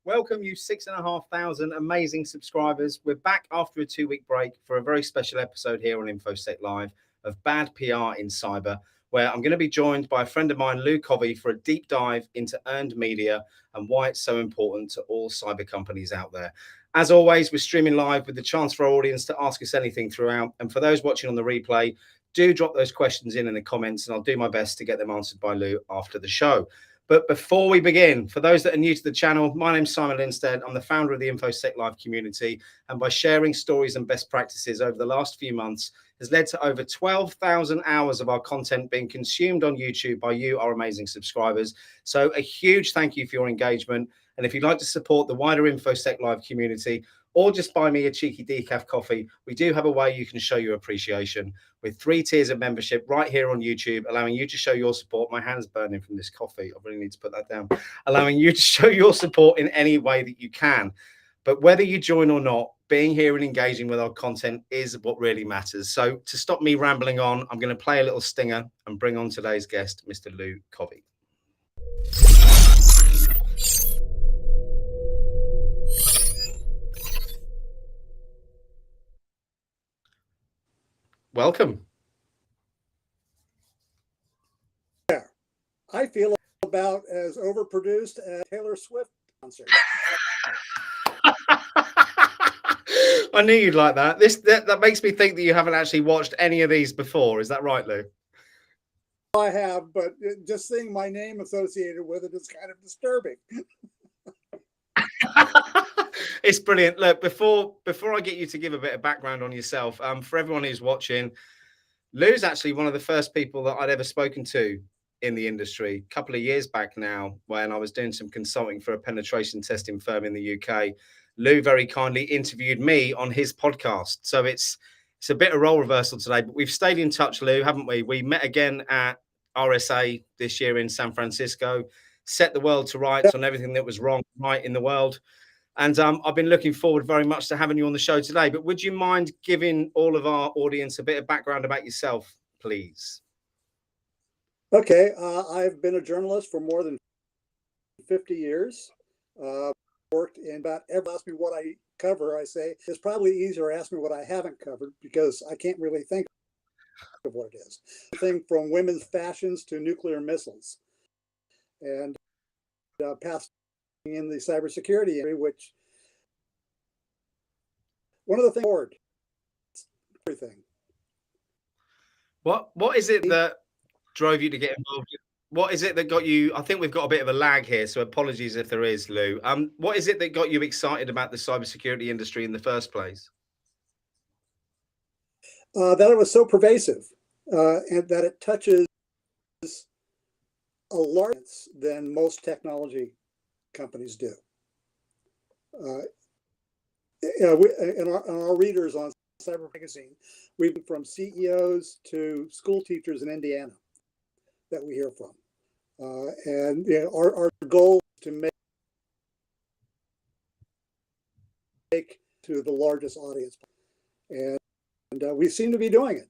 Welcome, you 6,500 amazing subscribers. We're back after a 2-week break for a very special episode here on InfoSec Live of Bad PR in Cyber, where I'm going to be joined by a friend of mine, Covey, for a deep dive into earned media and why it's so important to all cyber companies out there. As always, we're streaming live with the chance for our audience to ask us anything throughout. And for those watching on the replay, do drop those questions in the comments, and I'll do my best to get them answered by Lou after the show. But before we begin, for those that are new to the channel, my name's Simon Lindstead. I'm the founder of the InfoSec Live community, and by sharing stories and best practices over the last few months has led to over 12,000 hours of our content being consumed on YouTube by you, our amazing subscribers. So a huge thank you for your engagement. And if you'd like to support the wider InfoSec Live community, or just buy me a cheeky decaf coffee, we do have a way you can show your appreciation with 3 tiers of membership right here on YouTube, allowing you to show your support. My hand's burning from this coffee. I really need to put that down. Allowing you to show your support in any way that you can. But whether you join or not, being here and engaging with our content is what really matters. So to stop me rambling on, I'm going to play a little stinger and bring on today's guest, Mr. Covey. Welcome. Yeah, I feel about as overproduced as Taylor Swift concert. I knew you'd like that. That makes me think that you haven't actually watched any of these before. Is that right, Lou? I have, but just seeing my name associated with it is kind of disturbing. It's brilliant. Look, before I get you to give a bit of background on yourself, for everyone who's watching, Lou's actually one of the first people that I'd ever spoken to in the industry a couple of years back now, when I was doing some consulting for a penetration testing firm in the UK. Lou very kindly interviewed me on his podcast. So it's a bit of role reversal today, but we've stayed in touch, Lou, haven't we? We met again at RSA this year in San Francisco, set the world to rights on everything that was wrong, right in the world. And I've been looking forward very much to having you on the show today. But would you mind giving all of our audience a bit of background about yourself, please? Okay. I've been a journalist for more than 50 years. Worked in about every. Ask me what I cover. I say it's probably easier to ask me what I haven't covered, because I can't really think of what it is. Thing from women's fashions to nuclear missiles, and past in the cybersecurity area, which one of the things forward everything. What is it that drove you to get involved? What is it that got you? I think we've got a bit of a lag here, so apologies if there is, Lou. What is it that got you excited about the cybersecurity industry in the first place? That it was so pervasive, and that it touches a larger than most technology companies do. In our readers on Cyber Magazine, we've been from CEOs to school teachers in Indiana that we hear from. And our goal is to make to the largest audience. And we seem to be doing it.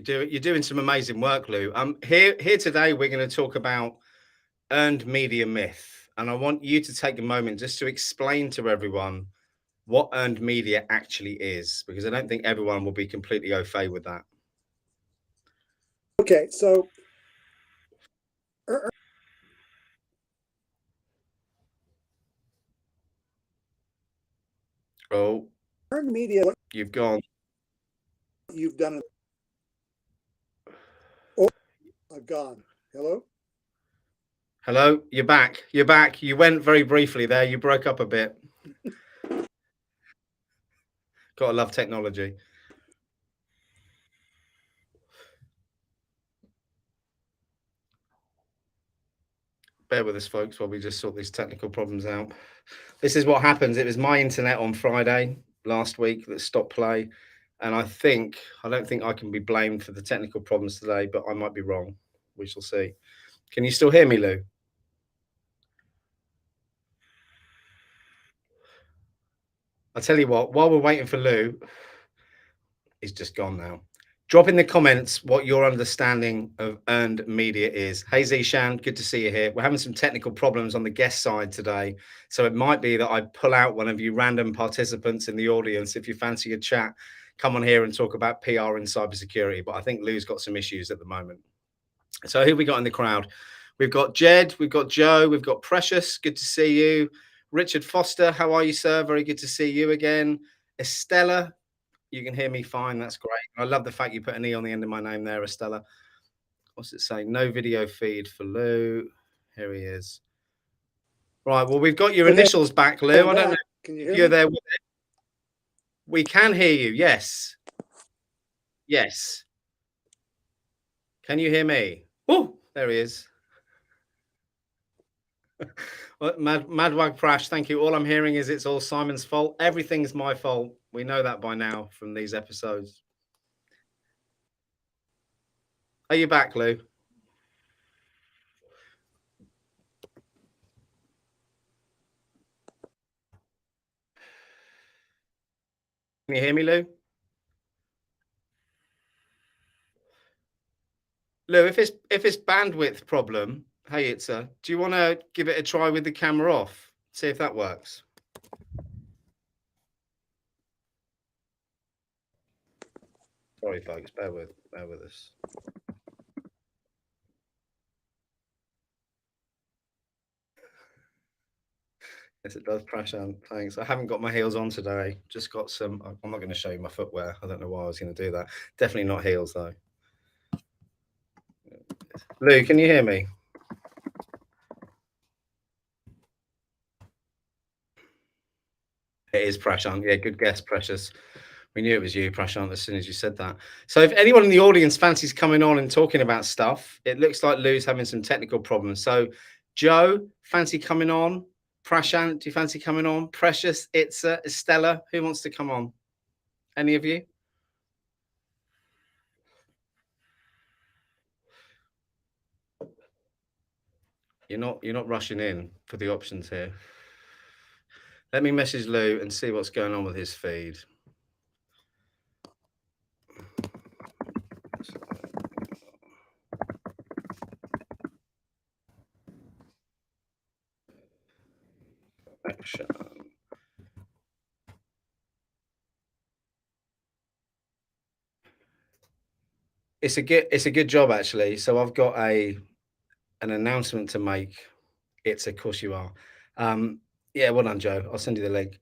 You're doing some amazing work, Lou. Here today, we're going to talk about earned media myth. And I want you to take a moment just to explain to everyone what earned media actually is, because I don't think everyone will be completely au fait with that. Okay, so earned Oh, Earned media, what you've gone. you've done. Oh, I've gone. Hello? Hello, you're back. You're back. You went very briefly there. You broke up a bit. Gotta love technology. Bear with us, folks, while we just sort these technical problems out. This is what happens. It was my internet on Friday last week that stopped play. And I don't think I can be blamed for the technical problems today, but I might be wrong. We shall see. Can you still hear me, Lou? I tell you what, while we're waiting for Lou, he's just gone now. Drop in the comments what your understanding of earned media is. Hey Zishan, good to see you here. We're having some technical problems on the guest side today. So it might be that I pull out one of you random participants in the audience. If you fancy a chat, come on here and talk about PR and cybersecurity. But I think Lou's got some issues at the moment. So who we got in the crowd? We've got Jed, we've got Joe, we've got Precious. Good to see you. Richard Foster, how are you, sir? Very good to see you again. Estella, you can hear me fine. That's great. I love the fact you put an E on the end of my name there, Estella. What's it saying? No video feed for Lou. Here he is. Right. Well, we've got your Okay, initials back, Lou. I don't know Can you if hear you're me? there with it. We can hear you. Yes. Yes. Can you hear me? Oh, there he is. Madwag Prash, thank you. All I'm hearing is it's all Simon's fault. Everything's my fault. We know that by now from these episodes. Are you back, Lou? Can you hear me, Lou? Lou, if it's bandwidth problem, hey Itza, do you want to give it a try with the camera off? See if that works. Sorry, folks, bear with us. Yes, it does crash on. Thanks. I haven't got my heels on today. Just got some. I'm not going to show you my footwear. I don't know why I was going to do that. Definitely not heels though. Lou, can you hear me? It is Prashant. Yeah, good guess, Precious. We knew it was you, Prashant, as soon as you said that. So if anyone in the audience fancies coming on and talking about stuff, it looks like Lou's having some technical problems. So Joe, fancy coming on? Prashant, do you fancy coming on? Precious, Itza, Estella, who wants to come on? Any of you? You're not rushing in for the options here. Let me message Lou and see what's going on with his feed. Action. It's a good job actually. So I've got an announcement to make. It's of course you are. Yeah, well done, Joe. I'll send you the link.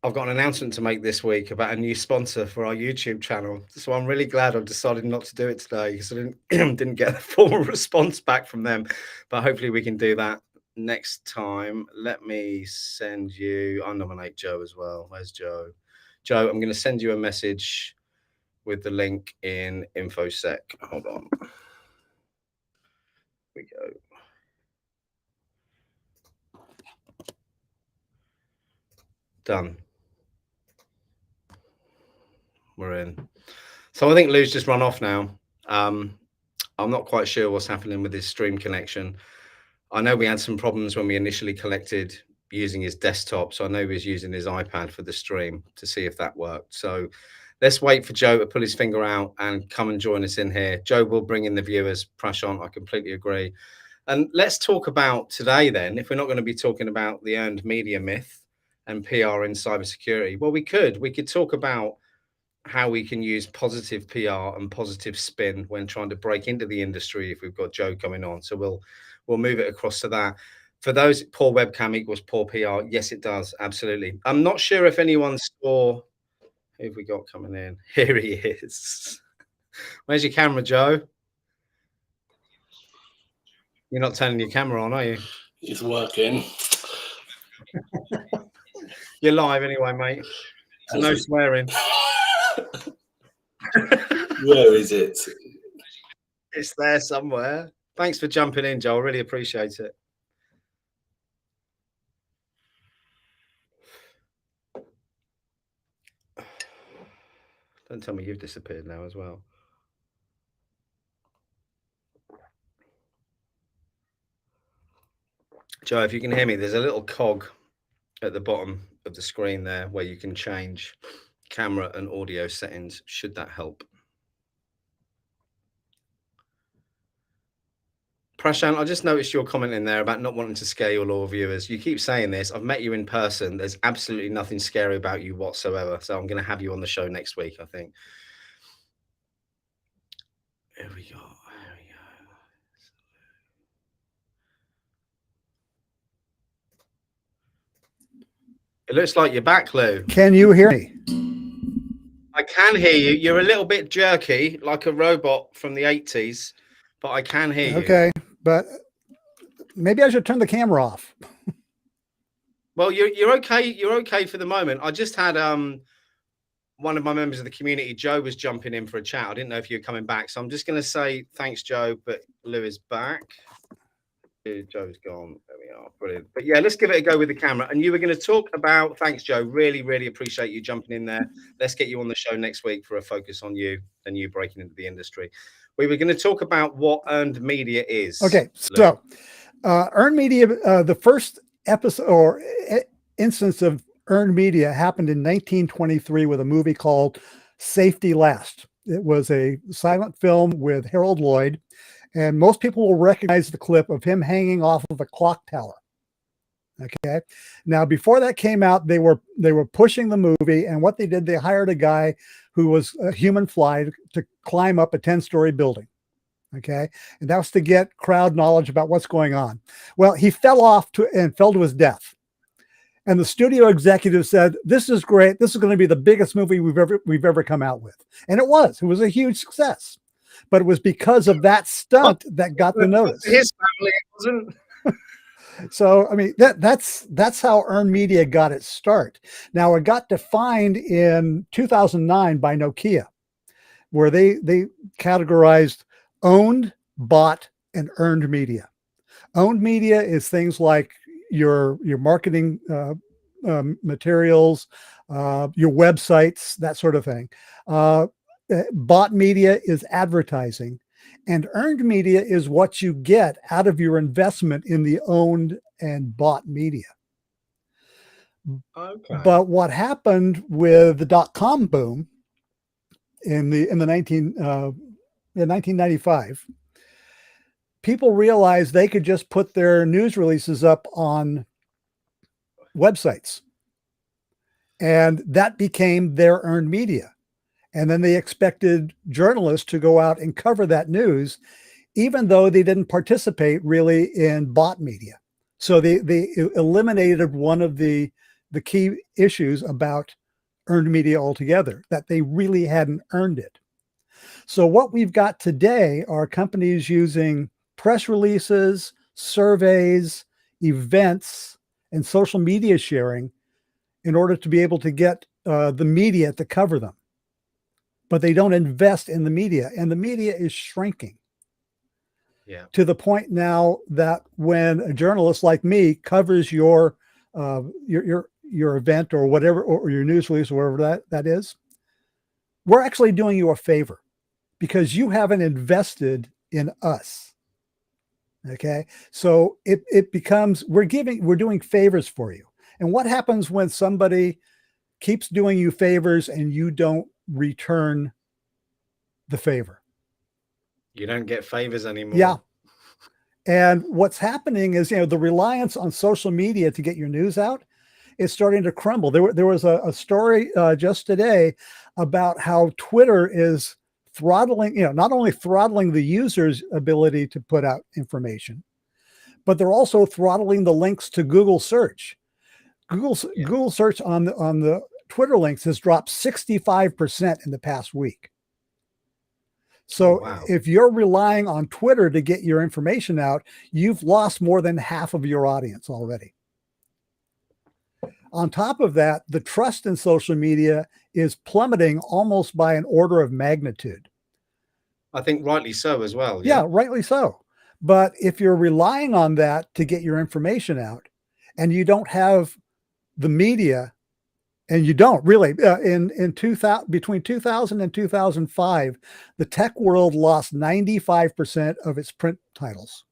I've got an announcement to make this week about a new sponsor for our YouTube channel. So I'm really glad I've decided not to do it today because I didn't get a formal response back from them. But hopefully we can do that next time. Let me send you. I'll nominate Joe as well. Where's Joe? Joe, I'm going to send you a message with the link in InfoSec. Hold on. Here we go. Done. We're in. So I think Lou's just run off now. I'm not quite sure what's happening with his stream connection. I know we had some problems when we initially collected using his desktop. So I know he was using his iPad for the stream to see if that worked. So let's wait for Joe to pull his finger out and come and join us in here. Joe will bring in the viewers. Prashant, I completely agree. And let's talk about today then, if we're not going to be talking about the earned media myth and PR in cybersecurity, well, we could talk about how we can use positive PR and positive spin when trying to break into the industry if we've got Joe coming on. So we'll move it across to that. For those, poor webcam equals poor PR. Yes, it does. Absolutely. I'm not sure if anyone saw. Who have we got coming in? Here he is. Where's your camera, Joe? You're not turning your camera on, are you? It's working. You're live anyway, mate. So no swearing. Where is it? It's there somewhere. Thanks for jumping in, Joel. Really appreciate it. Don't tell me you've disappeared now as well. Joe, if you can hear me, there's a little cog at the bottom of the screen there where you can change camera and audio settings. Should that help? Prashant, I just noticed your comment in there about not wanting to scare your loyal viewers. You keep saying this. I've met you in person. There's absolutely nothing scary about you whatsoever. So I'm going to have you on the show next week, I think. Here we go. It looks like you're back, Lou. Can you hear me? I can hear you. You're a little bit jerky, like a robot from the 80s, but I can hear you. Okay, but maybe I should turn the camera off. Well, you're okay. You're okay for the moment. I just had one of my members of the community, Joe, was jumping in for a chat. I didn't know if you were coming back, so I'm just going to say thanks, Joe, but Lou is back. Joe's gone. There we are. Brilliant. But yeah, let's give it a go with the camera. And you were going to talk about, thanks, Joe. Really, really appreciate you jumping in there. Let's get you on the show next week for a focus on you and you breaking into the industry. We were going to talk about what earned media is. Okay. So earned media, the first episode or instance of earned media happened in 1923 with a movie called Safety Last. It was a silent film with Harold Lloyd. And most people will recognize the clip of him hanging off of a clock tower. Okay. Now, before that came out, they were pushing the movie, and what they did, they hired a guy who was a human fly to climb up a 10-story building. Okay. And that was to get crowd knowledge about what's going on. Well, he fell off and fell to his death. And the studio executive said, "This is great. This is going to be the biggest movie we've ever come out with." And it was. It was a huge success. But it was because of that stunt that got the notice. His family wasn't. So, I mean, that's how earned media got its start. Now, it got defined in 2009 by Nokia, where they categorized owned, bought, and earned media. Owned media is things like your marketing materials, your websites, that sort of thing. Bought media is advertising, and earned media is what you get out of your investment in the owned and bought media. Okay. But what happened with the .com boom in 1995, people realized they could just put their news releases up on websites, and that became their earned media. And then they expected journalists to go out and cover that news, even though they didn't participate really in bought media. So they eliminated one of the key issues about earned media altogether, that they really hadn't earned it. So what we've got today are companies using press releases, surveys, events, and social media sharing in order to be able to get the media to cover them. But they don't invest in the media, and the media is shrinking. Yeah. To the point now that when a journalist like me covers your event or whatever, or your news release or whatever that is, we're actually doing you a favor because you haven't invested in us. Okay. So it becomes, we're doing favors for you. And what happens when somebody keeps doing you favors and you don't return the favor? You don't get favors anymore. Yeah. And what's happening is, the reliance on social media to get your news out is starting to crumble. There was a story just today about how Twitter is throttling, not only throttling the user's ability to put out information, but they're also throttling the links to Google search. Google search on the Twitter links has dropped 65% in the past week. So if you're relying on Twitter to get your information out, you've lost more than half of your audience already. On top of that, the trust in social media is plummeting almost by an order of magnitude. I think rightly so as well. Yeah, rightly so. But if you're relying on that to get your information out and you don't have the media, and you don't really, between 2000 and 2005, the tech world lost 95% of its print titles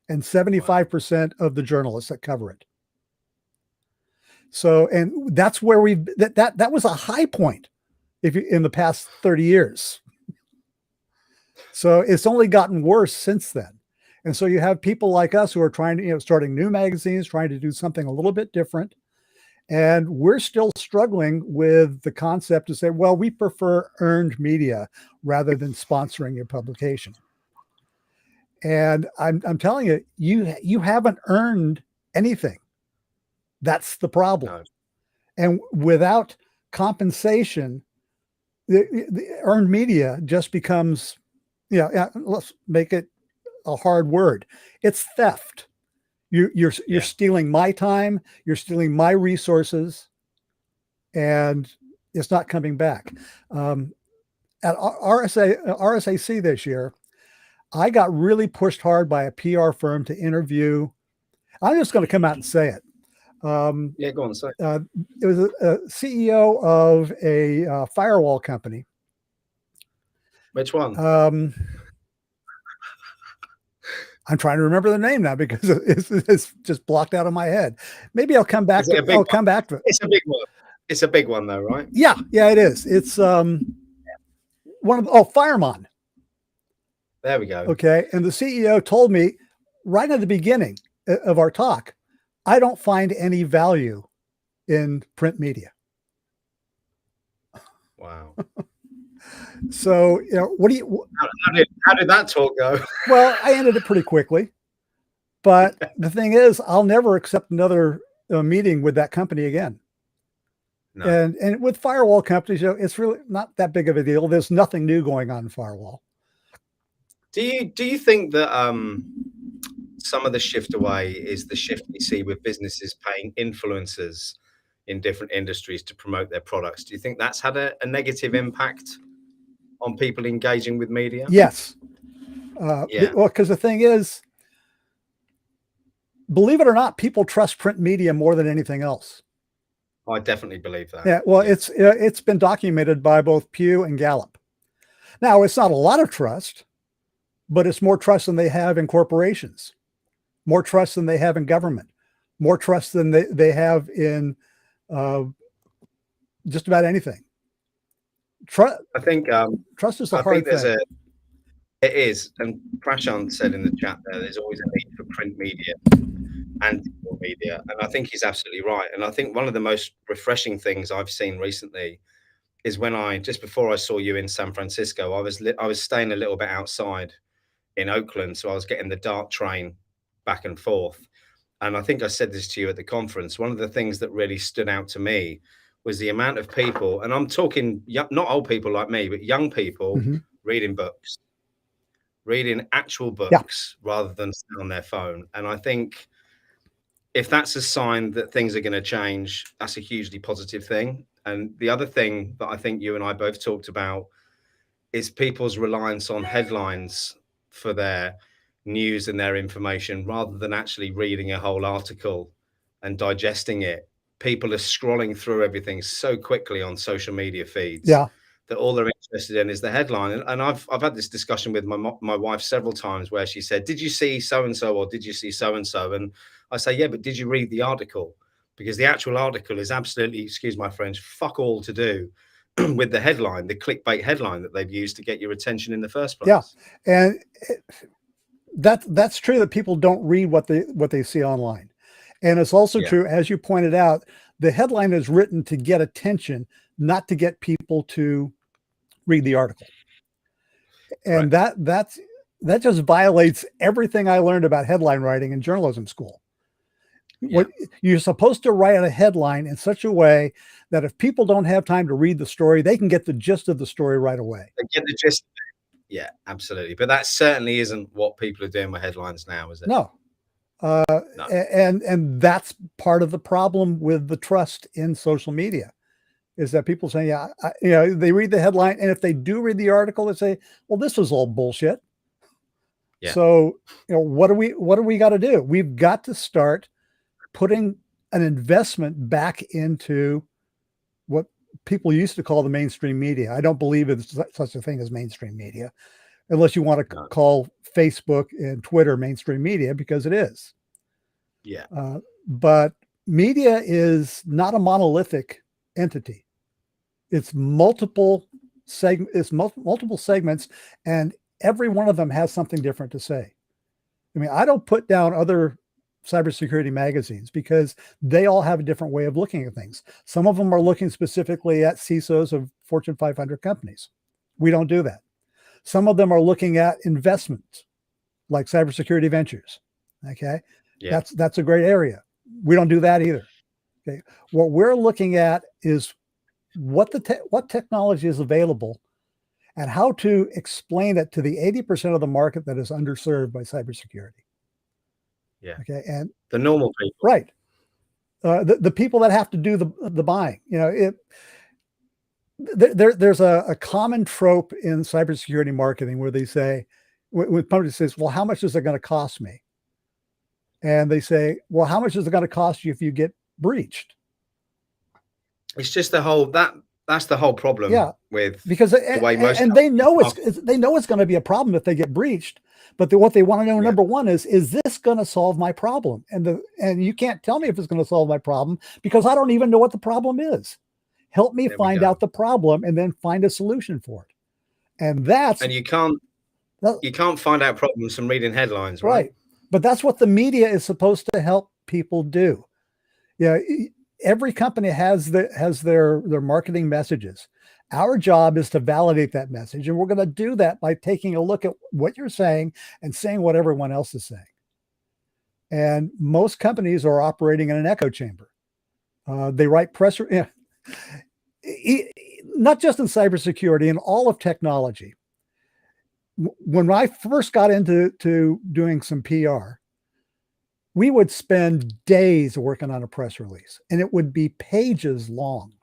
and 75% of the journalists that cover it. So, and that's where that was a high point in the past 30 years. So it's only gotten worse since then. And so you have people like us who are trying to, starting new magazines, trying to do something a little bit different. And we're still struggling with the concept to say, well, we prefer earned media rather than sponsoring your publication. And I'm telling you, you haven't earned anything. That's the problem. No. And without compensation, the earned media just becomes, let's make it a hard word. It's theft. You're stealing my time, you're stealing my resources, and it's not coming back. At RSAC this year, I got really pushed hard by a PR firm to interview. I'm just going to come out and say it. Go on, say it. It was a CEO of a firewall company. Which one? I'm trying to remember the name now because it's just blocked out of my head. Maybe I'll come back to it. I'll come back to it. It's a big one. It's a big one though, right? Yeah, it is. It's one of Fireman. There we go. Okay. And the CEO told me right at the beginning of our talk, I don't find any value in print media. Wow. So, how did that talk go? Well, I ended it pretty quickly, but the thing is, I'll never accept another meeting with that company again. No. And with firewall companies, it's really not that big of a deal. There's nothing new going on in firewall. Do you think that some of the shift away is the shift we see with businesses paying influencers in different industries to promote their products? Do you think that's had a negative impact on people engaging with media? Yes. Well, because the thing is, believe it or not, people trust print media more than anything else. I definitely believe that. Yeah. Well, it's been documented by both Pew and Gallup. Now, it's not a lot of trust, but it's more trust than they have in corporations, more trust than they have in government, more trust than they have in just about anything. I think trust is the hard thing. It is, and Prashant said in the chat there's always a need for print media and digital media, and I think he's absolutely right. And I think one of the most refreshing things I've seen recently is when just before I saw you in San Francisco, I was staying a little bit outside in Oakland, so I was getting the DART train back and forth. And I think I said this to you at the conference. One of the things that really stood out to me was the amount of people, and I'm talking not old people like me, but young people reading books, reading actual books rather than on their phone. And I think if that's a sign that things are going to change, that's a hugely positive thing. And the other thing that I think you and I both talked about is people's reliance on headlines for their news and their information rather than actually reading a whole article and digesting it. People are scrolling through everything so quickly on social media feeds that all they're interested in is the headline. And I've had this discussion with my wife several times where she said, did you see so-and-so or did you see so-and-so? And I say, yeah, but did you read the article? Because the actual article is absolutely, excuse my French, fuck all to do with the headline, the clickbait headline that they've used to get your attention in the first place. Yeah. And that's true that people don't read what they see online. And it's also true, as you pointed out, the headline is written to get attention, not to get people to read the article. And that's that just violates everything I learned about headline writing in journalism school. What you're supposed to write a headline in such a way that if people don't have time to read the story, they can get the gist of the story right away. They get the gist. Yeah, absolutely. But that certainly isn't what people are doing with headlines now, is it? No. No. And that's part of the problem with the trust in social media, is that people say, yeah, they read the headline, and if they do read the article, they say, well, this was all bullshit. Yeah. So, what do we got to do? We've got to start putting an investment back into what people used to call the mainstream media. I don't believe it's such a thing as mainstream media, unless you want to call Facebook and Twitter mainstream media, because it is. Yeah. But media is not a monolithic entity. It's multiple segments, and every one of them has something different to say. I mean, I don't put down other cybersecurity magazines because they all have a different way of looking at things. Some of them are looking specifically at CISOs of Fortune 500 companies. We don't do that. Some of them are looking at investments like cybersecurity ventures. Okay. Yeah. That's a great area. We don't do that either. Okay. What we're looking at is what technology is available and how to explain it to the 80% of the market that is underserved by cybersecurity. Yeah. Okay. And the normal people. Right. The people that have to do the buying, there's a common trope in cybersecurity marketing where they say, when somebody says, well, how much is it going to cost me? And they say, well, how much is it going to cost you if you get breached? It's just that's the whole problem with because the way most and they know it's going to be a problem if they get breached. But what they want to know, number one, is this going to solve my problem? And you can't tell me if it's going to solve my problem because I don't even know what the problem is. Help me find out the problem and then find a solution for it. And you can't find out problems from reading headlines, right? But that's what the media is supposed to help people do. Yeah. Every company has their marketing messages. Our job is to validate that message. And we're going to do that by taking a look at what you're saying and saying what everyone else is saying. And most companies are operating in an echo chamber. They write press, not just in cybersecurity, in all of technology. When I first got into doing some PR, we would spend days working on a press release, and it would be pages long.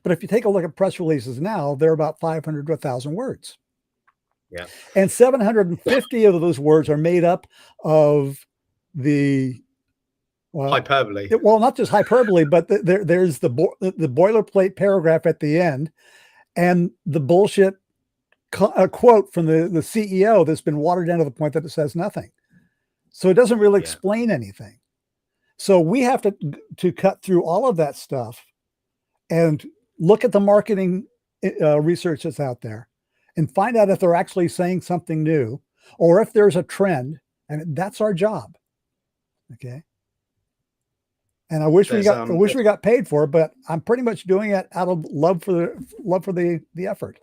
But if you take a look at press releases now, they're about 500 to 1,000 words. Yeah. And 750 of those words are made up of the hyperbole. Well, not just hyperbole, but there's the boilerplate paragraph at the end and the bullshit quote from the CEO that's been watered down to the point that it says nothing. So it doesn't really explain anything. So we have to cut through all of that stuff and look at the marketing research that's out there and find out if they're actually saying something new or if there's a trend, and that's our job. Okay. And I wish we got paid for it, but I'm pretty much doing it out of love for the effort.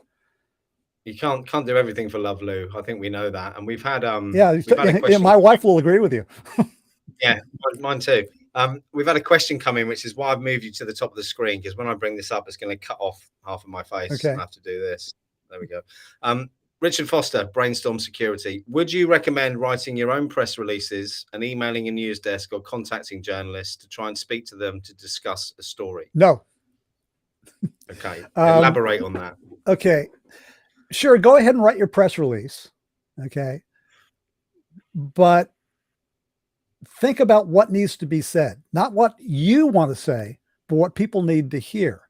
You can't do everything for love, Lou. I think we know that, and we've had my wife will agree with you. Yeah, mine too. We've had a question come in, which is why I've moved you to the top of the screen, because when I bring this up, it's going to cut off half of my face. Okay. I have to do this. There we go. Richard Foster, Brainstorm Security. Would you recommend writing your own press releases and emailing a news desk or contacting journalists to try and speak to them to discuss a story? No. Okay. Elaborate on that. Okay. Sure. Go ahead and write your press release. Okay. But think about what needs to be said, not what you want to say, but what people need to hear.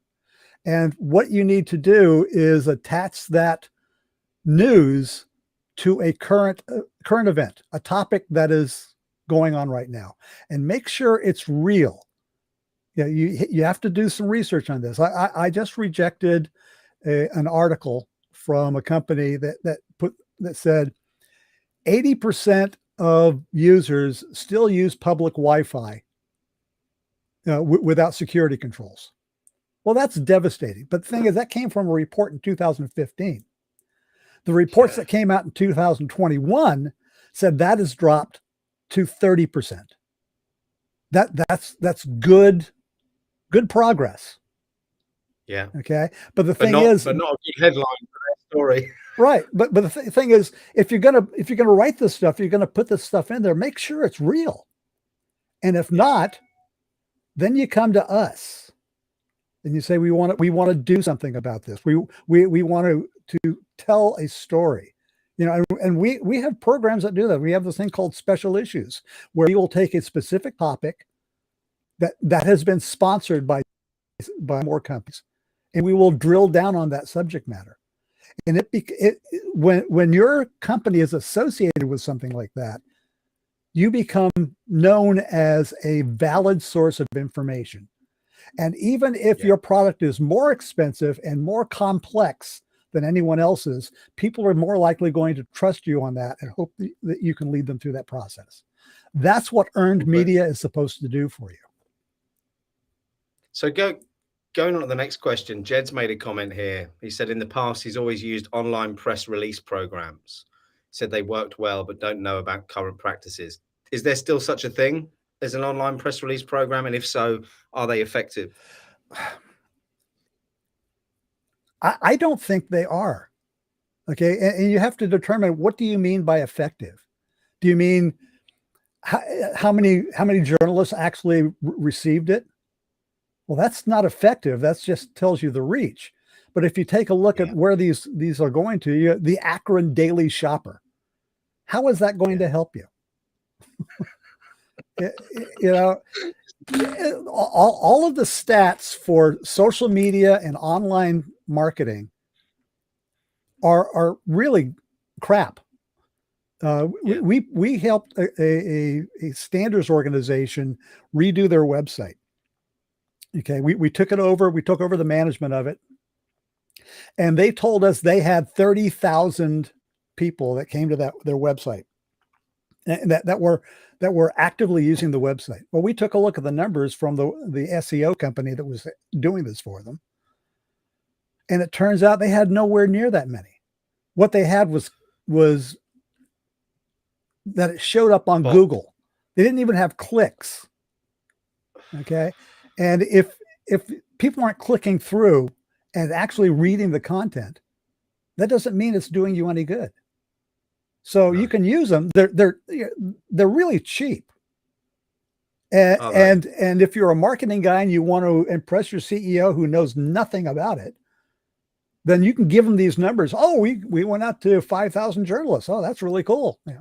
And what you need to do is attach that news to a current event, a topic that is going on right now, and make sure it's real. Yeah, you have to do some research on this. I just rejected an article from a company that said 80% of users still use public Wi-Fi without security controls. Well, that's devastating. But the thing is, that came from a report in 2015. The reports that came out in 2021 said that has dropped to 30%. That's good progress. Yeah. Okay. But the thing is, but not a good headline for that story. Right. But the thing is, if you're gonna write this stuff, you're gonna put this stuff in there, make sure it's real. And if not, then you come to us and you say, we want to do something about this. We want to tell a story. You know, and we have programs that do that. We have this thing called special issues, where we will take a specific topic that has been sponsored by more companies, and we will drill down on that subject matter. And when your company is associated with something like that, you become known as a valid source of information. And even if your product is more expensive and more complex than anyone else's, people are more likely going to trust you on that and hope that you can lead them through that process. That's what earned media is supposed to do for you. So going on to the next question, Jed's made a comment here. He said in the past, he's always used online press release programs. He said they worked well, but don't know about current practices. Is there still such a thing as an online press release program? And if so, are they effective? I don't think they are. Okay. And you have to determine, what do you mean by effective? Do you mean how many journalists actually received it? Well, that's not effective. That's just tells you the reach. But if you take a look at where these are going to, the Akron Daily Shopper, how is that going to help you? You know, all of the stats for social media and online marketing are really crap. We helped a standards organization redo their website. Okay, we took it over. We took over the management of it, and they told us they had 30,000 people that came to their website, and that were actively using the website. Well, we took a look at the numbers from the SEO company that was doing this for them, and it turns out they had nowhere near that many. What they had was that it showed up on Google. They didn't even have clicks. Okay. And if people aren't clicking through and actually reading the content, that doesn't mean it's doing you any good. So you can use them. They're really cheap. And if you're a marketing guy and you want to impress your CEO who knows nothing about it, then you can give them these numbers. Oh, we went out to 5,000 journalists. Oh, that's really cool. Yeah.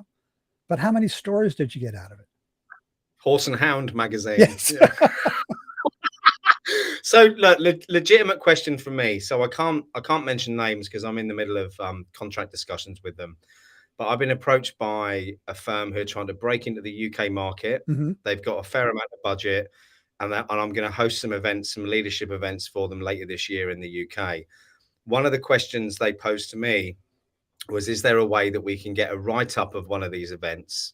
But how many stories did you get out of it? Horse and Hound magazine. Yes. Yeah. So legitimate question from me. So I can't mention names because I'm in the middle of contract discussions with them. But I've been approached by a firm who are trying to break into the UK market. Mm-hmm. They've got a fair amount of budget, and I'm going to host some events, some leadership events for them later this year in the UK. One of the questions they posed to me was, is there a way that we can get a write-up of one of these events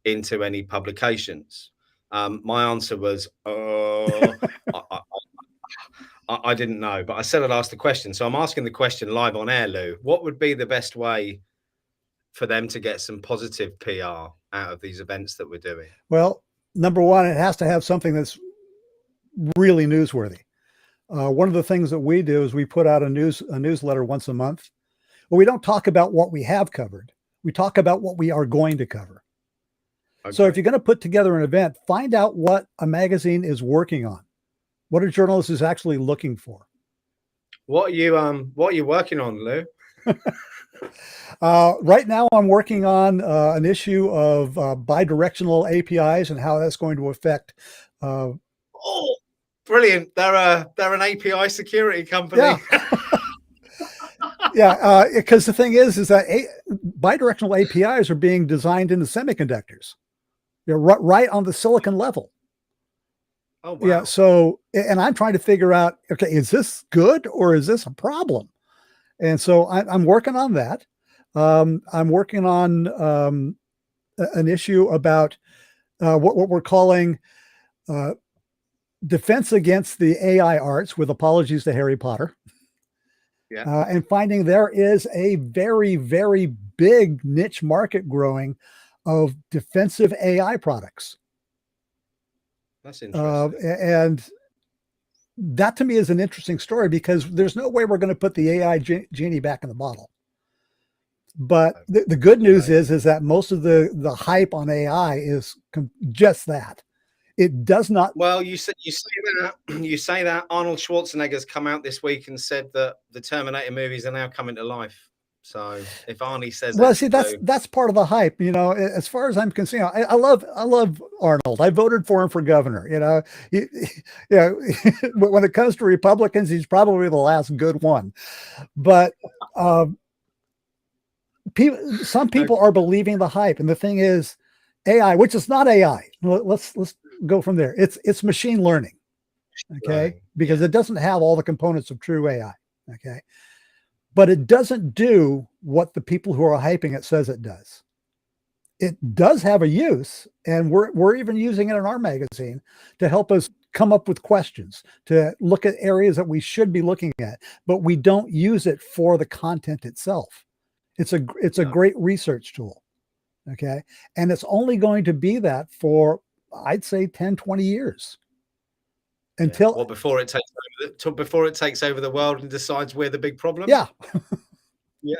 into any publications? My answer was, I didn't know, but I said I'd ask the question. So I'm asking the question live on air, Lou. What would be the best way for them to get some positive PR out of these events that we're doing? Well, number one, it has to have something that's really newsworthy. One of the things that we do is we put out a newsletter once a month. Well, we don't talk about what we have covered. We talk about what we are going to cover. Okay. So if you're going to put together an event, find out what a magazine is working on. What a journalist is actually looking for. What are you working on, Lou? Right now, I'm working on an issue of bidirectional APIs and how that's going to affect. Oh, brilliant! They're an API security company. Yeah. Yeah, because the thing is that bidirectional APIs are being designed into semiconductors. You're right on the silicon level. Oh, wow. Yeah. So, and I'm trying to figure out, okay, is this good or is this a problem? And so I'm working on that. I'm working on an issue about what we're calling defense against the AI arts, with apologies to Harry Potter. and finding there is a very, very big niche market growing of defensive AI products. That's interesting. And that to me is an interesting story, because there's no way we're going to put the AI genie back in the bottle. But the good news is that most of the hype on AI is just that. It does not. Well, you say that Arnold Schwarzenegger's come out this week and said that the Terminator movies are now coming to life. So if Arnie says, well, see, that's part of the hype. You know, as far as I'm concerned, I love Arnold. I voted for him for governor. You know, when it comes to Republicans, he's probably the last good one. But some people are believing the hype, and the thing is, AI, which is not AI. Let's go from there. It's machine learning, okay? Because it doesn't have all the components of true AI, okay? But it doesn't do what the people who are hyping it says it does. It does have a use, and we're even using it in our magazine to help us come up with questions, to look at areas that we should be looking at, but we don't use it for the content itself. It's a great research tool. Okay. And it's only going to be that for, I'd say, 10, 20 years. Until before it takes over the world and decides we're the big problem. Yeah. Yeah.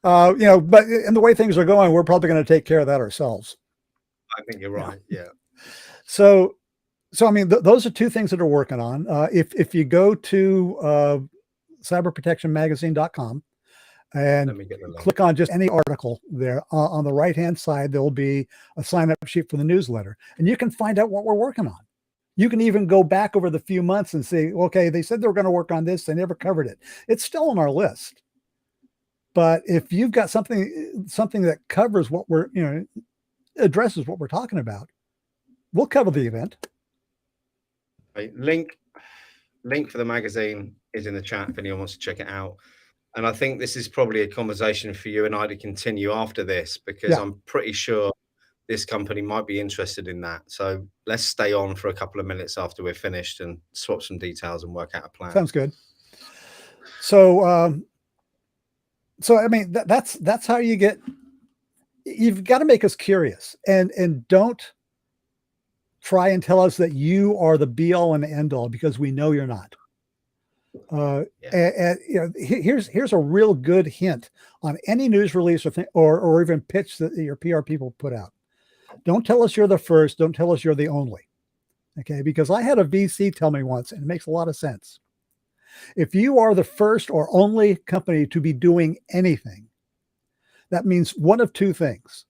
But in the way things are going, we're probably going to take care of that ourselves. I think you're right. Yeah. So I mean, those are two things that are working on. If you go to cyberprotectionmagazine.com, and click on just any article there, on the right-hand side, there'll be a sign-up sheet for the newsletter, and you can find out what we're working on. You can even go back over the few months and say, okay, they said they were going to work on this. They never covered it. It's still on our list. But if you've got something that covers what we're, addresses what we're talking about, we'll cover the event. Link for the magazine is in the chat if anyone wants to check it out. And I think this is probably a conversation for you and I to continue after this, because I'm pretty sure this company might be interested in that. So let's stay on for a couple of minutes after we're finished and swap some details and work out a plan. Sounds good. So, I mean, that's how you've got to make us curious, and don't try and tell us that you are the be all and end all, because we know you're not. And here's a real good hint on any news release or even pitch that your PR people put out. Don't tell us you're the first. Don't tell us you're the only. Okay, because I had a VC tell me once, and it makes a lot of sense. If you are the first or only company to be doing anything, that means one of two things.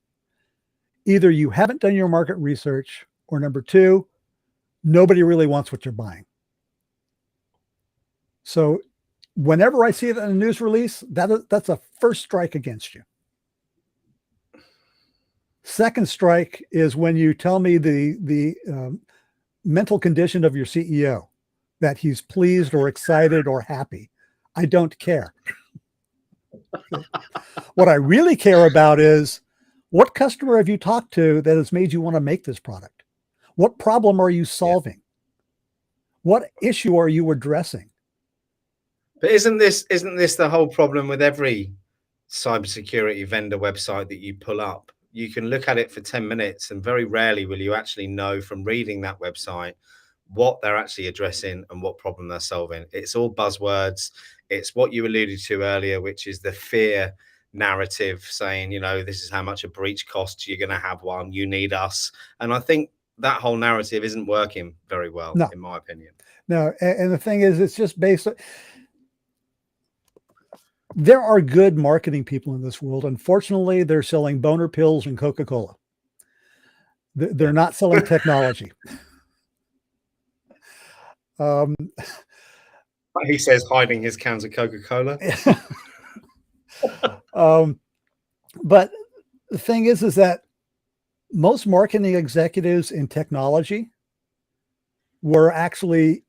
Either you haven't done your market research, or number two, nobody really wants what you're buying. So whenever I see that in a news release, that's a first strike against you. Second strike is when you tell me the mental condition of your CEO, that he's pleased or excited or happy. I don't care. What I really care about is, what customer have you talked to that has made you want to make this product? What problem are you solving? What issue are you addressing? But isn't this the whole problem with every cybersecurity vendor website that you pull up? You can look at it for 10 minutes and very rarely will you actually know from reading that website what they're actually addressing and what problem they're solving. It's all buzzwords. It's what you alluded to earlier, which is the fear narrative, saying, this is how much a breach costs. You're going to have one. You need us. And I think that whole narrative isn't working very well, in my opinion. No, and the thing is, it's just based on, there are good marketing people in this world. Unfortunately, they're selling boner pills and Coca-Cola. They're not selling technology. He says hiding his cans of Coca-Cola. But the thing is that most marketing executives in technology were actually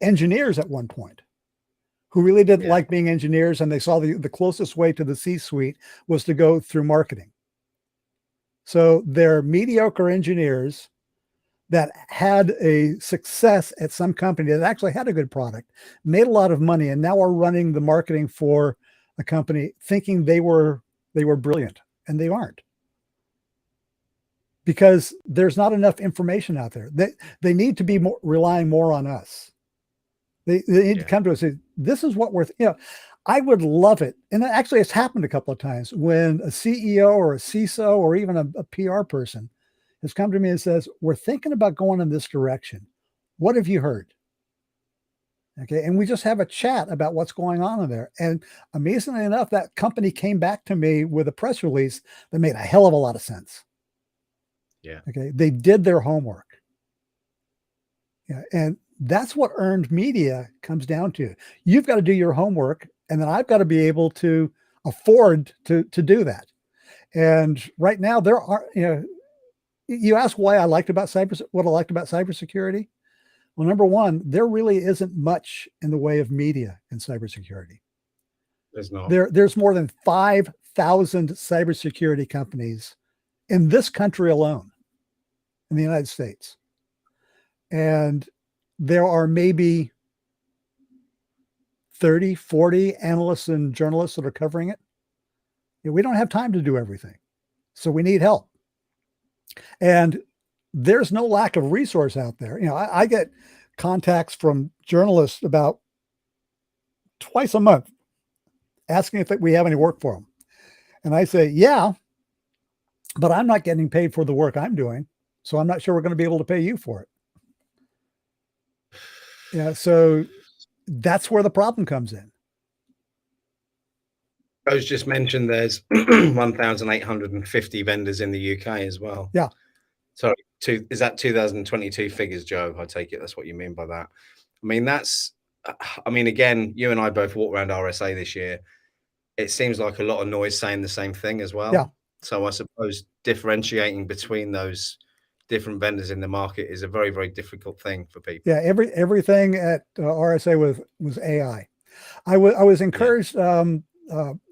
engineers at one point, who really didn't like being engineers, and they saw the closest way to the C-suite was to go through marketing. So they're mediocre engineers that had a success at some company that actually had a good product, made a lot of money, and now are running the marketing for a company thinking they were brilliant, and they aren't, because there's not enough information out there. They need to be relying more on us. They need to come to us and say, this is what we're, I would love it. And actually it's happened a couple of times when a CEO or a CISO or even a PR person has come to me and says, we're thinking about going in this direction. What have you heard? Okay. And we just have a chat about what's going on in there. And amazingly enough, that company came back to me with a press release that made a hell of a lot of sense. Yeah. Okay. They did their homework. Yeah. And that's what earned media comes down to. You've got to do your homework, and then I've got to be able to afford to do that. And right now there are, you ask why I liked about what I liked about cybersecurity. Well, number one, there really isn't much in the way of media in cybersecurity. There's not. There's more than 5,000 cybersecurity companies in this country alone, in the United States. And there are maybe 30, 40 analysts and journalists that are covering it. We don't have time to do everything. So we need help. And there's no lack of resource out there. I get contacts from journalists about twice a month asking if we have any work for them. And I say, yeah, but I'm not getting paid for the work I'm doing. So I'm not sure we're going to be able to pay you for it. Yeah. So that's where the problem comes in. I was just mentioned there's 1,850 vendors in the UK as well. Yeah. Sorry, is that 2022 figures, Joe? I take it that's what you mean by that. Again, you and I both walked around RSA this year. It seems like a lot of noise saying the same thing as well. Yeah. So I suppose differentiating between those different vendors in the market is a very, very difficult thing for people. Yeah. Everything at RSA was AI. I was encouraged.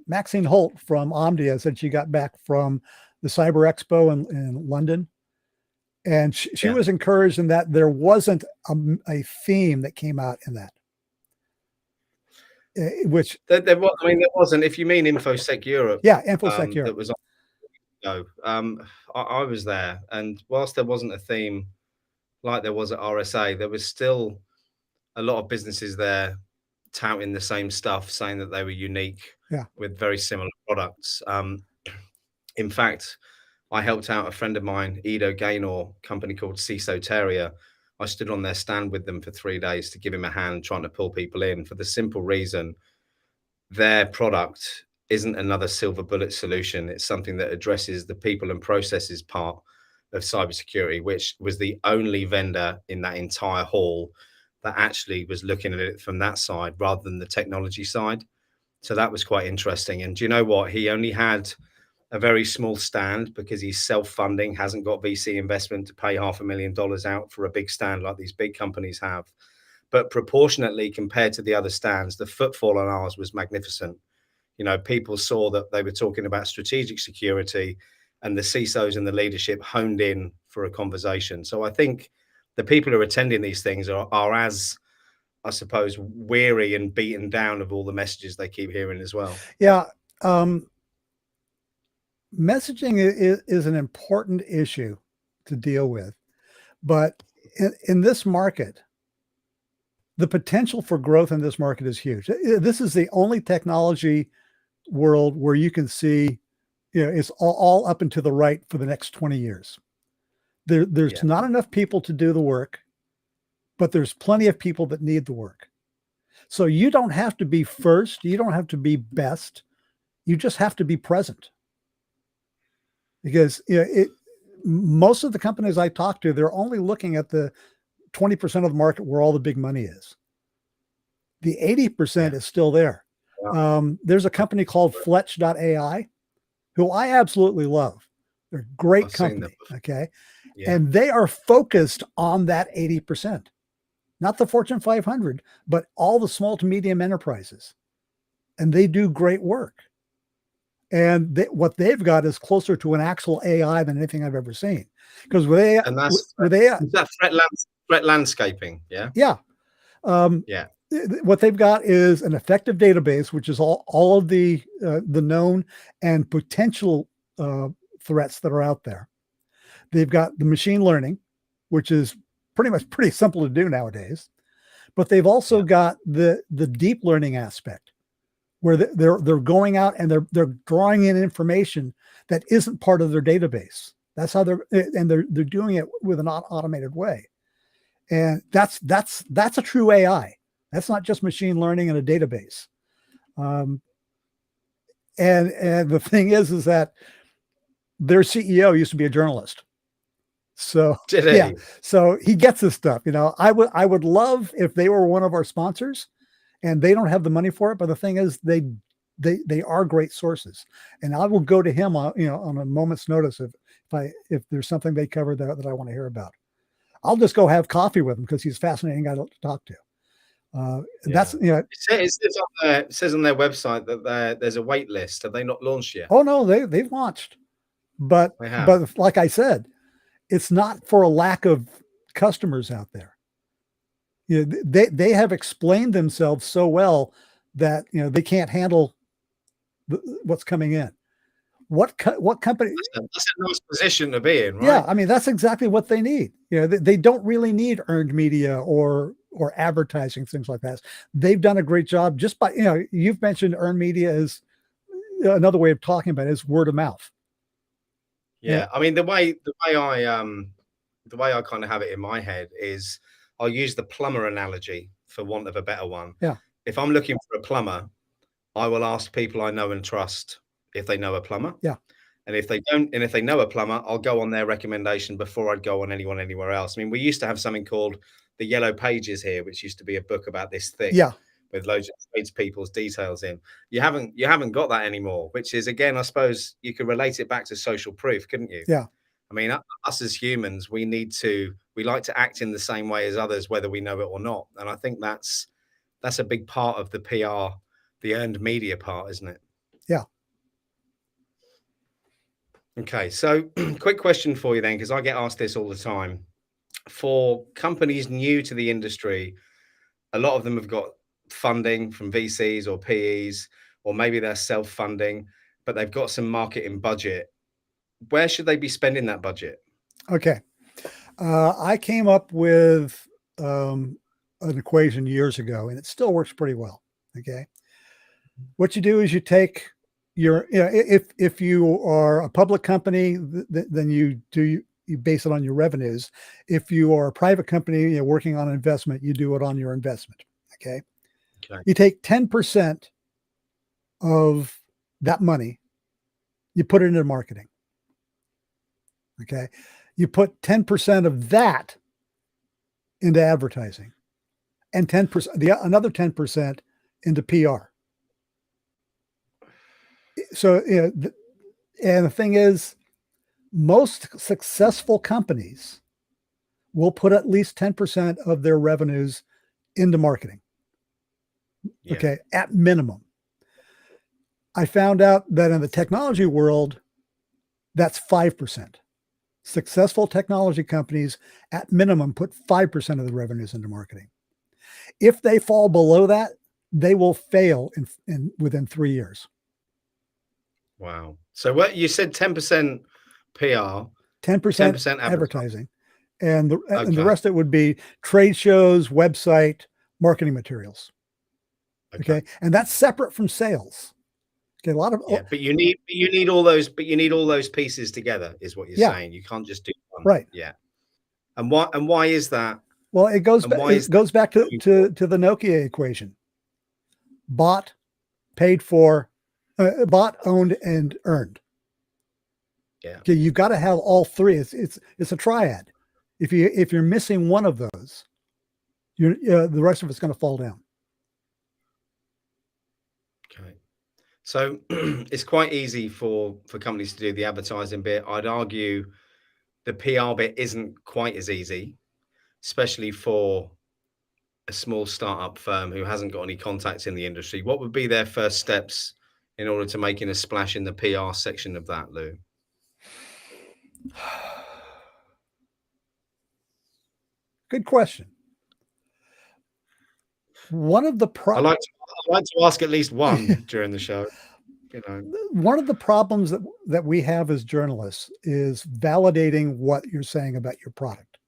Maxine Holt from Omdia said she got back from the Cyber Expo in London. And she was encouraged in that there wasn't a theme that came out in that. Which there wasn't. If you mean InfoSec Europe, InfoSec Europe. That was on. I was there, and whilst there wasn't a theme like there was at RSA, there was still a lot of businesses there touting the same stuff, saying that they were unique with very similar products. In fact, I helped out a friend of mine, Ido Gaynor, company called CISOteria. I stood on their stand with them for 3 days to give him a hand, trying to pull people in for the simple reason their product isn't another silver bullet solution. It's something that addresses the people and processes part of cybersecurity, which was the only vendor in that entire hall that actually was looking at it from that side rather than the technology side. So that was quite interesting. And do you know what? He only had a very small stand because he's self-funding, hasn't got VC investment to pay $500,000 out for a big stand like these big companies have. But proportionately compared to the other stands, the footfall on ours was magnificent. People saw that they were talking about strategic security, and the CISOs and the leadership honed in for a conversation. So I think the people who are attending these things are as, I suppose, weary and beaten down of all the messages they keep hearing as well. Yeah. Messaging is an important issue to deal with, but in this market, the potential for growth in this market is huge. This is the only technology world where you can see, it's all up and to the right for the next 20 years. There's not enough people to do the work, but there's plenty of people that need the work. So you don't have to be first. You don't have to be best. You just have to be present. Because most of the companies I talk to, they're only looking at the 20% of the market where all the big money is. The 80% is still there. There's a company called Fletch.ai, who I absolutely love. They're a great company. Okay. Yeah. And they are focused on that 80%, not the Fortune 500, but all the small to medium enterprises. And they do great work. And what they've got is closer to an actual AI than anything I've ever seen. Because with AI, And that's with AI, is that threat landscaping? Yeah. yeah. Yeah. What they've got is an effective database, which is all of the known and potential threats that are out there. They've got the machine learning, which is pretty simple to do nowadays. But they've also got the deep learning aspect, where they're going out and they're drawing in information that isn't part of their database. That's how they're doing it with an automated way. And that's a true AI. That's not just machine learning in a database. And the thing is that their CEO used to be a journalist. So Did he? yeah, so he gets this stuff. I would love if they were one of our sponsors, and they don't have the money for it. But the thing is, they are great sources, and I will go to him on a moment's notice if there's something they cover that I want to hear about. I'll just go have coffee with him because he's a fascinating guy to talk to. That's it says on their website that there's a wait list. Have they not launched yet? Oh no, they've launched, but like I said, it's not for a lack of customers out there. They have explained themselves so well that they can't handle what's coming in. What company? That's a nice position to be in, right? Yeah, I mean that's exactly what they need. They don't really need earned media or advertising, things like that. They've done a great job just by you've mentioned earned media is another way of talking about it is word of mouth. Yeah, I mean the way I kind of have it in my head is I'll use the plumber analogy for want of a better one. Yeah. If I'm looking for a plumber, I will ask people I know and trust if they know a plumber. Yeah. And if they don't, and if they know a plumber, I'll go on their recommendation before I'd go on anyone anywhere else. I mean, we used to have something called the Yellow Pages here, which used to be a book about this thing. Yeah. With loads of tradespeople's details in. You haven't got that anymore, which is, again, I suppose you could relate it back to social proof, couldn't you? Yeah. I mean, us as humans, we like to act in the same way as others, whether we know it or not. And I think that's a big part of the PR, the earned media part, isn't it? Yeah. Okay, so quick question for you then, because I get asked this all the time. For companies new to the industry, a lot of them have got funding from VCs or PEs, or maybe they're self-funding, but they've got some marketing budget. Where should they be spending that budget? Okay. I came up with an equation years ago, and it still works pretty well. Okay. What you do is you take if you are a public company, then you base it on your revenues. If you are a private company, working on investment, you do it on your investment. Okay. You take 10% of that money, you put it into marketing. Okay. You put 10% of that into advertising and 10%, another 10% into PR. So, and the thing is, most successful companies will put at least 10% of their revenues into marketing. Yeah. Okay. At minimum. I found out that in the technology world, that's 5%. Successful technology companies at minimum put 5% of the revenues into marketing. If they fall below that, they will fail within 3 years. Wow. So what you said, 10% PR, 10% advertising. And the rest of it would be trade shows, website, marketing materials. Okay. And that's separate from sales. Okay. A lot of, but you need all those pieces together is what you're saying. You can't just do one. Right. Yeah. And why is that? Well, it goes back to the Nokia equation. Bought, paid for, bought, owned, and earned. Yeah. Okay, you've got to have all three. It's a triad. If you're missing one of those, the rest of it's going to fall down. Okay. So it's quite easy for companies to do the advertising bit. I'd argue the PR bit isn't quite as easy, especially for a small startup firm who hasn't got any contacts in the industry. What would be their first steps in order to making a splash in the PR section of that, Lou? Good question. One of the I like to ask at least one during the show. You know, one of the problems that we have as journalists is validating what you're saying about your product.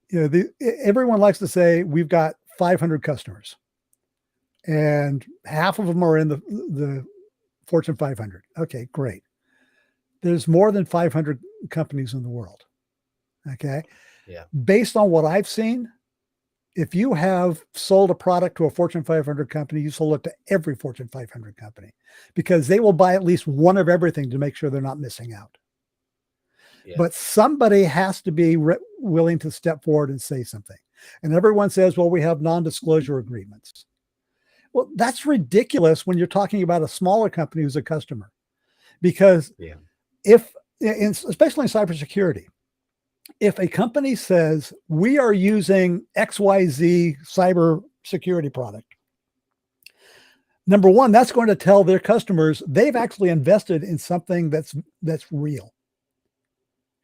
You know, everyone likes to say we've got 500 customers, and half of them are in the Fortune 500. Okay, great. There's more than 500 companies in the world. Okay. Yeah. Based on what I've seen, if you have sold a product to a Fortune 500 company, you sold it to every Fortune 500 company, because they will buy at least one of everything to make sure they're not missing out. Yeah. But somebody has to be willing to step forward and say something. And everyone says, well, we have non-disclosure agreements. Well, that's ridiculous when you're talking about a smaller company who's a customer, because especially in cybersecurity, if a company says we are using XYZ cyber security product, number one, that's going to tell their customers they've actually invested in something that's real.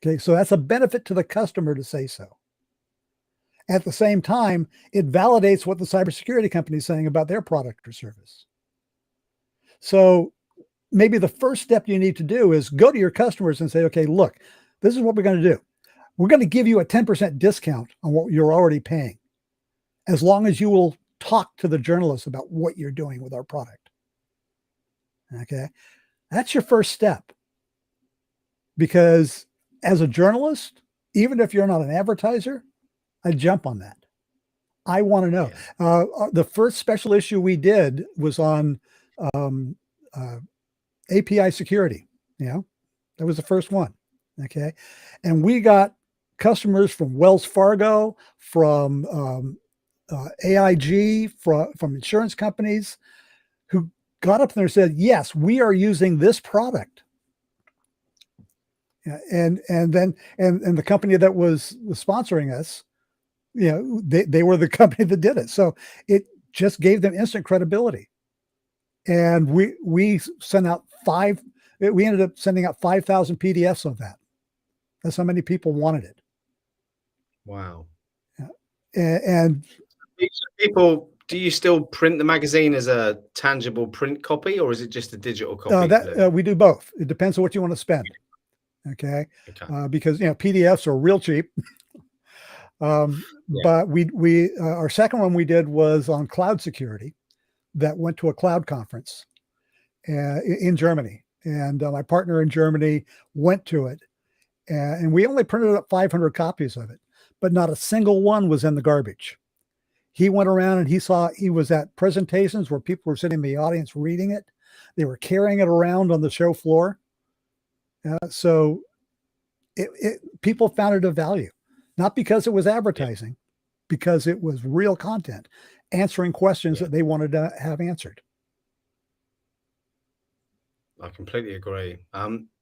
Okay, so that's a benefit to the customer to say so. At the same time, it validates what the cybersecurity company is saying about their product or service. So maybe the first step you need to do is go to your customers and say, okay, look, this is what we're going to do. We're going to give you a 10% discount on what you're already paying, as long as you will talk to the journalists about what you're doing with our product. Okay. That's your first step. Because as a journalist, even if you're not an advertiser, I jump on that. I want to know. Yeah. The first special issue we did was on API security. You know, that was the first one. Okay. And we got customers from Wells Fargo, from AIG, from insurance companies, who got up there and said, yes, we are using this product. Yeah, and the company that was sponsoring us, you know, they were the company that did it. So it just gave them instant credibility. And we sent out we ended up sending out 5,000 PDFs of that. That's how many people wanted it. Wow. Yeah. And people, do you still print the magazine as a tangible print copy, or is it just a digital copy? We do both. It depends on what you want to spend. Okay. Because, you know, PDFs are real cheap. But our second one we did was on cloud security, that went to a cloud conference in Germany. And my partner in Germany went to it, and we only printed up 500 copies of it, but not a single one was in the garbage. He went around and he was at presentations where people were sitting in the audience reading it. They were carrying it around on the show floor. So people found it of value, not because it was advertising, because it was real content, answering questions that they wanted to have answered. I completely agree.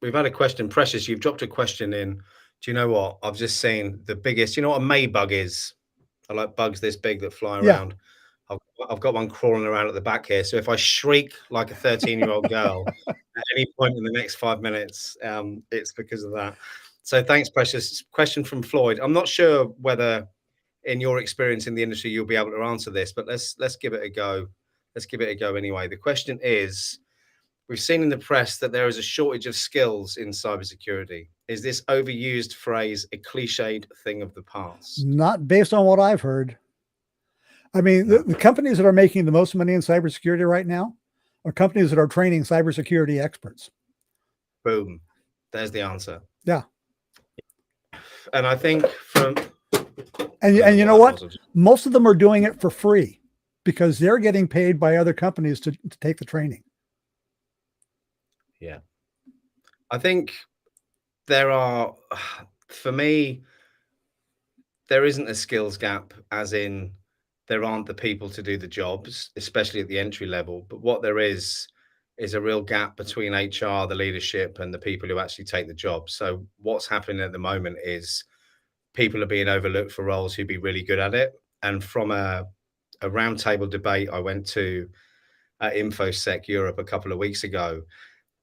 We've had a question. Precious, you've dropped a question in. Do you know what? I've just seen the biggest, you know what a Maybug is? I like bugs this big that fly around. I've got one crawling around at the back here. So if I shriek like a 13-year-old girl at any point in the next 5 minutes, it's because of that. So thanks, Precious. Question from Floyd. I'm not sure whether in your experience in the industry, you'll be able to answer this, but let's give it a go. Let's give it a go anyway. The question is, we've seen in the press that there is a shortage of skills in cybersecurity. Is this overused phrase a cliched thing of the past? Not based on what I've heard. I mean, the companies that are making the most money in cybersecurity right now are companies that are training cybersecurity experts. Boom. There's the answer. Yeah. And I think and you know what? Most of them are doing it for free because they're getting paid by other companies to take the training. Yeah. I think for me, there isn't a skills gap, as in there aren't the people to do the jobs, especially at the entry level. But what there is a real gap between HR, the leadership, and the people who actually take the job. So what's happening at the moment is people are being overlooked for roles who'd be really good at it. And from a roundtable debate I went to at InfoSec Europe a couple of weeks ago.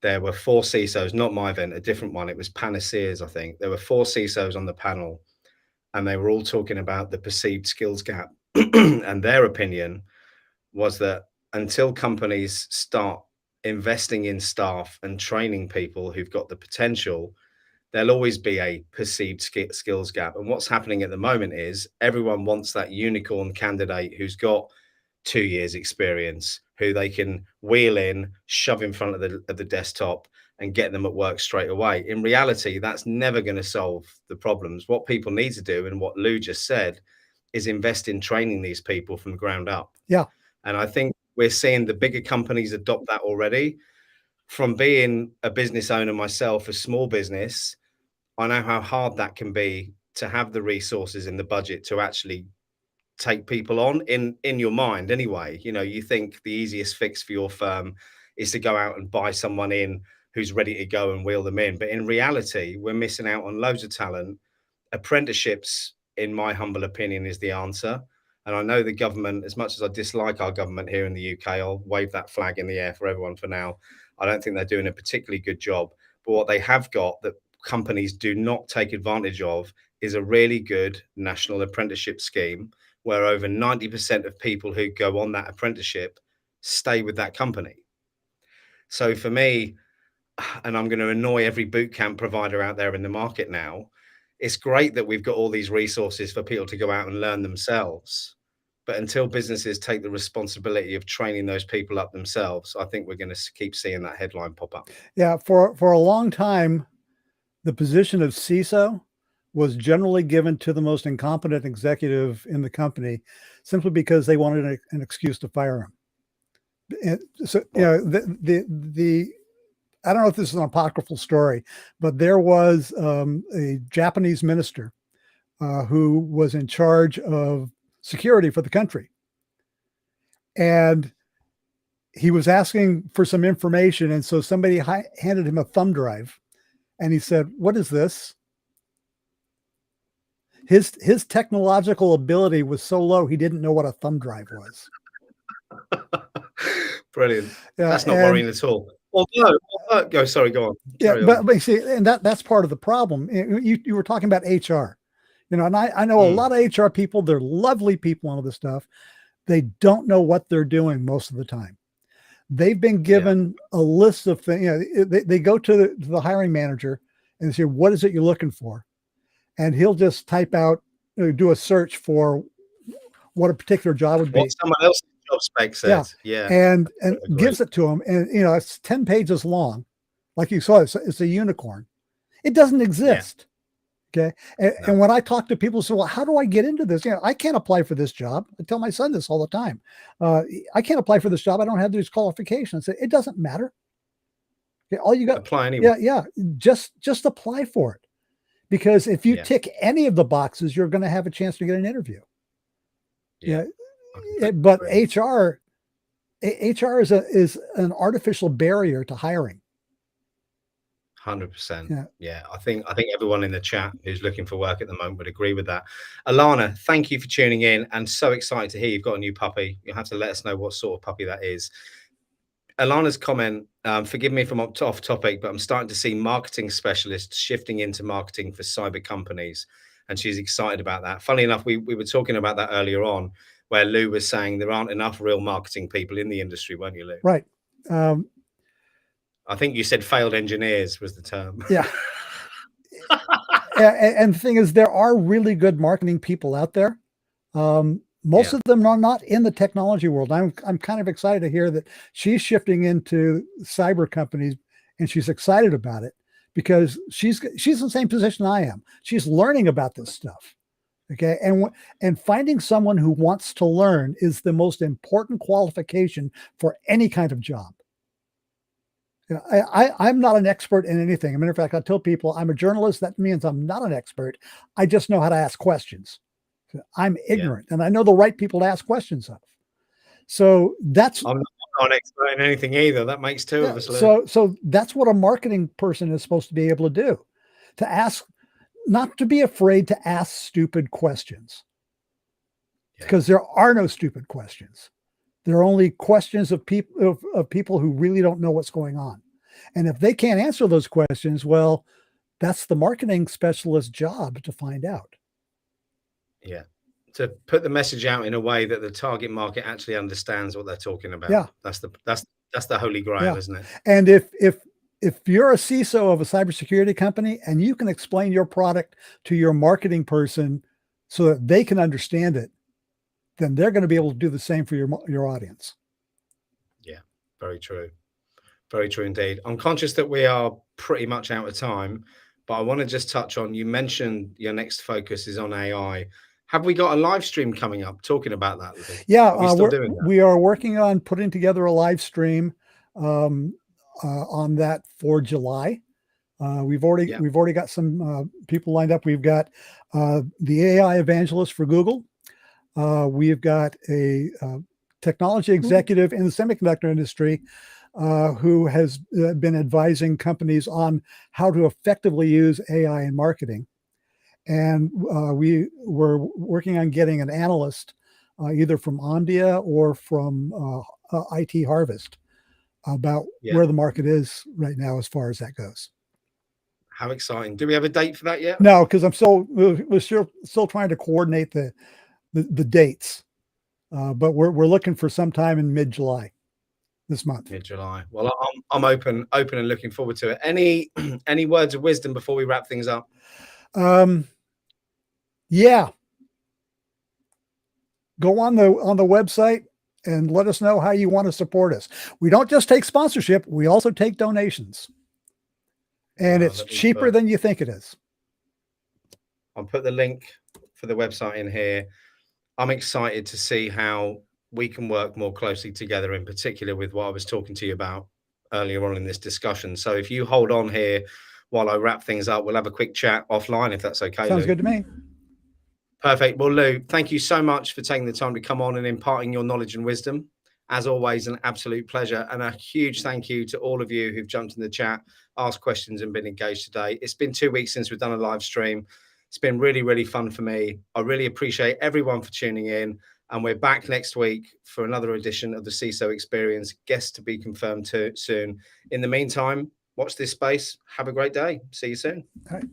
There were 4 CISOs, not my event, a different one. It was Panaceas, I think. There were 4 CISOs on the panel, and they were all talking about the perceived skills gap. And their opinion was that until companies start investing in staff and training people who've got the potential, there'll always be a perceived skills gap. And what's happening at the moment is everyone wants that unicorn candidate who's got 2 years experience, who they can wheel in, shove in front of the desktop and get them at work straight away. In reality, that's never going to solve the problems. What people need to do, and what Lou just said, is invest in training these people from the ground up. Yeah. And I think we're seeing the bigger companies adopt that already. From being a business owner myself, a small business, I know how hard that can be to have the resources in the budget to actually take people on in your mind anyway. You know, you think the easiest fix for your firm is to go out and buy someone in who's ready to go and wheel them in. But in reality, we're missing out on loads of talent. Apprenticeships, in my humble opinion, is the answer. And I know the government, as much as I dislike our government here in the UK, I'll wave that flag in the air for everyone for now. I don't think they're doing a particularly good job. But what they have got that companies do not take advantage of is a really good national apprenticeship scheme where over 90% of people who go on that apprenticeship stay with that company. So for me, and I'm going to annoy every boot camp provider out there in the market now, it's great that we've got all these resources for people to go out and learn themselves. But until businesses take the responsibility of training those people up themselves, I think we're going to keep seeing that headline pop up. Yeah, for a long time, the position of CISO was generally given to the most incompetent executive in the company simply because they wanted an excuse to fire him. And so, you know, the I don't know if this is an apocryphal story, but there was a Japanese minister who was in charge of security for the country. And he was asking for some information. And so somebody handed him a thumb drive and he said, "What is this?" His technological ability was so low, he didn't know what a thumb drive was. Brilliant. Yeah, that's not worrying at all. Although, go on. Yeah, but you see, and that's part of the problem. You were talking about HR, you know, and I know a lot of HR people. They're lovely people and all this stuff. They don't know what they're doing most of the time. They've been given a list of things. You know, they go to the hiring manager and say, "What is it you're looking for?" And he'll just type out, do a search for what a particular job would be. What someone else's job spec says. Yeah. And gives it to him. And, you know, it's 10 pages long. Like you saw, it's a unicorn. It doesn't exist. Yeah. Okay. And when I talk to people, say, "Well, how do I get into this?" You know, I can't apply for this job. I tell my son this all the time. I can't apply for this job. I don't have these qualifications. It doesn't matter. Okay, all you got. Apply anyway. Yeah. Just apply for it. Because if you tick any of the boxes, you're going to have a chance to get an interview. Yeah. But HR is an artificial barrier to hiring. 100%. Yeah. I think everyone in the chat who's looking for work at the moment would agree with that. Alana, thank you for tuning in, and so excited to hear you've got a new puppy. You'll have to let us know what sort of puppy that is. Alana's comment, forgive me if I'm off topic, but I'm starting to see marketing specialists shifting into marketing for cyber companies, and she's excited about that. Funnily enough, we were talking about that earlier on, where Lou was saying there aren't enough real marketing people in the industry, weren't you, Lou? Right. I think you said failed engineers was the term. Yeah. And the thing is, there are really good marketing people out there. Most of them are not in the technology world. I'm kind of excited to hear that she's shifting into cyber companies, and she's excited about it because she's in the same position I am. She's learning about this stuff. Okay. And finding someone who wants to learn is the most important qualification for any kind of job. You know, I'm not an expert in anything. As a matter of fact, I tell people I'm a journalist. That means I'm not an expert. I just know how to ask questions. I'm ignorant, and I know the right people to ask questions of. So that's. I'm not an expert in anything either. That makes two of us. So that's what a marketing person is supposed to be able to do, to ask, not to be afraid to ask stupid questions, because there are no stupid questions. They're only questions of people of people who really don't know what's going on. And if they can't answer those questions, well, that's the marketing specialist's job to find out. Yeah. To put the message out in a way that the target market actually understands what they're talking about. Yeah. That's the holy grail, Yeah. isn't it? And if you're a CISO of a cybersecurity company and you can explain your product to your marketing person so that they can understand it, then they're going to be able to do the same for your audience. Yeah, very true. Very true indeed. I'm conscious that we are pretty much out of time, but I want to just touch on, you mentioned your next focus is on AI. Have we got a live stream coming up talking about that, Lou? Yeah, Are we still doing that? we are working on putting together a live stream on that for July. We've already got some people lined up. We've got the AI evangelist for Google. We've got a technology executive in the semiconductor industry who has been advising companies on how to effectively use AI in marketing. And we were working on getting an analyst either from Omdia or from IT Harvest about where the market is right now as far as that goes. How exciting. Do we have a date for that yet? No, because we're still trying to coordinate the dates. But we're looking for sometime in mid-July this month. Mid-July. Well, I'm open and looking forward to it. Any words of wisdom before we wrap things up? Yeah. Go on the website and let us know how you want to support us. We don't just take sponsorship, we also take donations. And it's cheaper than you think it is. I'll put the link for the website in here. I'm excited to see how we can work more closely together, in particular with what I was talking to you about earlier on in this discussion. So if you hold on here while I wrap things up, we'll have a quick chat offline, if that's okay. Sounds Lou. good to me. Perfect. Well, Lou, thank you so much for taking the time to come on and imparting your knowledge and wisdom. As always, an absolute pleasure. And a huge thank you to all of you who've jumped in the chat, asked questions and been engaged today. It's been 2 weeks since we've done a live stream. It's been really, really fun for me. I really appreciate everyone for tuning in. And we're back next week for another edition of the CISO Experience. Guests to be confirmed soon. In the meantime, watch this space. Have a great day. See you soon. All right.